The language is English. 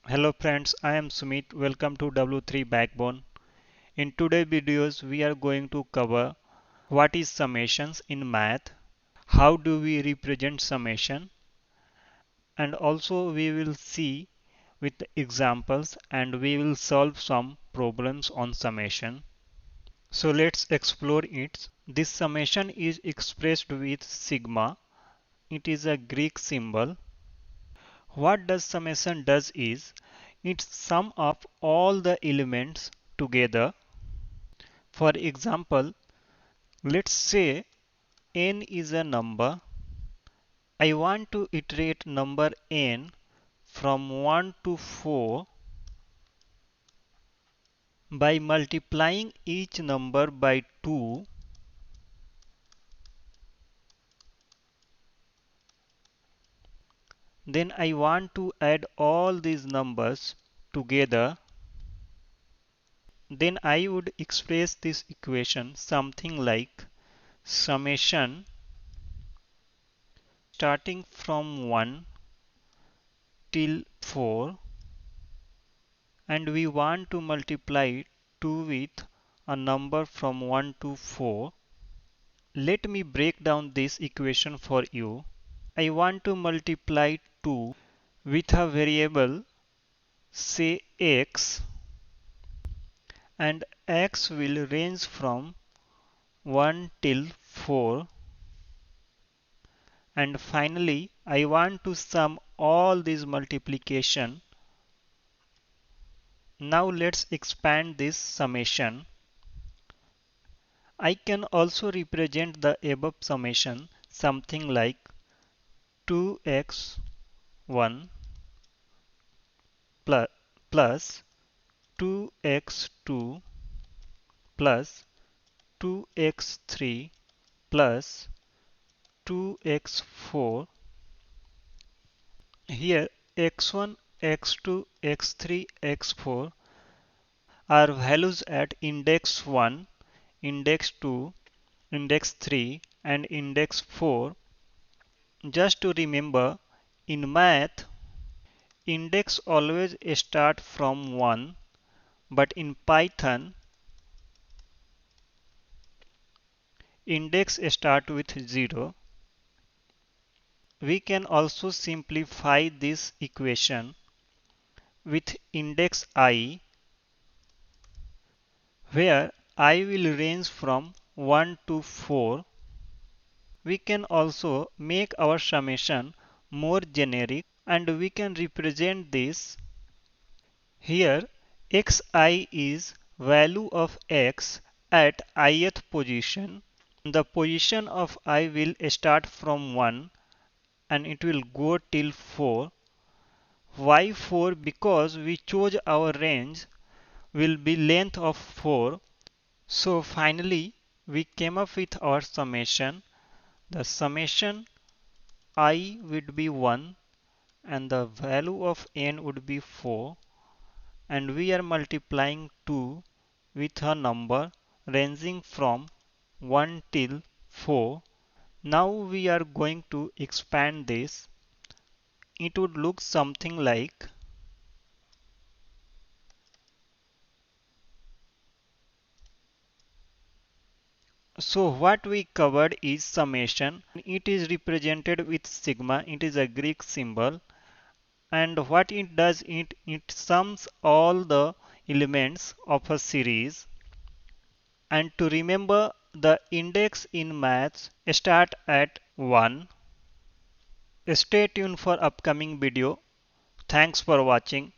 Hello friends, I am Sumit. Welcome to W3 Backbone. In today's videos, we are going to cover what is summations in math, how do we represent summation, and also we will see with examples and we will solve some problems on summation. So let's explore it. This summation is expressed with sigma. It is a Greek symbol. What does summation does is it sum up all the elements together. For example, let's say n is a number. I want to iterate number n from 1 to 4 by multiplying each number by 2. Then I want to add all these numbers together. Then I would express this equation something like summation starting from 1 till 4, and we want to multiply 2 with a number from 1 to 4. Let me break down this equation for you. I want to multiply 2 with a variable, say x, and x will range from 1 till 4, and finally I want to sum all these multiplication. Now let's expand this summation. I can also represent the above summation something like 2x1 plus 2x2 plus 2x3 plus 2x4. Here x1, x2, x3, x4 are values at index 1, index 2, index 3 and index 4. Just to remember, in math, index always start from 1, but in Python, index start with 0. We can also simplify this equation with index I, where I will range from 1 to 4. We can also make our summation more generic and we can represent this. Here xi is value of x at ith position. The position of I will start from 1 and it will go till 4. Why 4? Because we chose our range will be length of 4. So finally we came up with our summation. The summation I would be 1 and the value of n would be 4, and we are multiplying 2 with a number ranging from 1 till 4. Now we are going to expand this. It would look something like, so what we covered is summation. It is represented with sigma. It is a Greek symbol. And what it does, it sums all the elements of a series. And to remember, the index in maths start at 1. Stay tuned for upcoming video. Thanks for watching.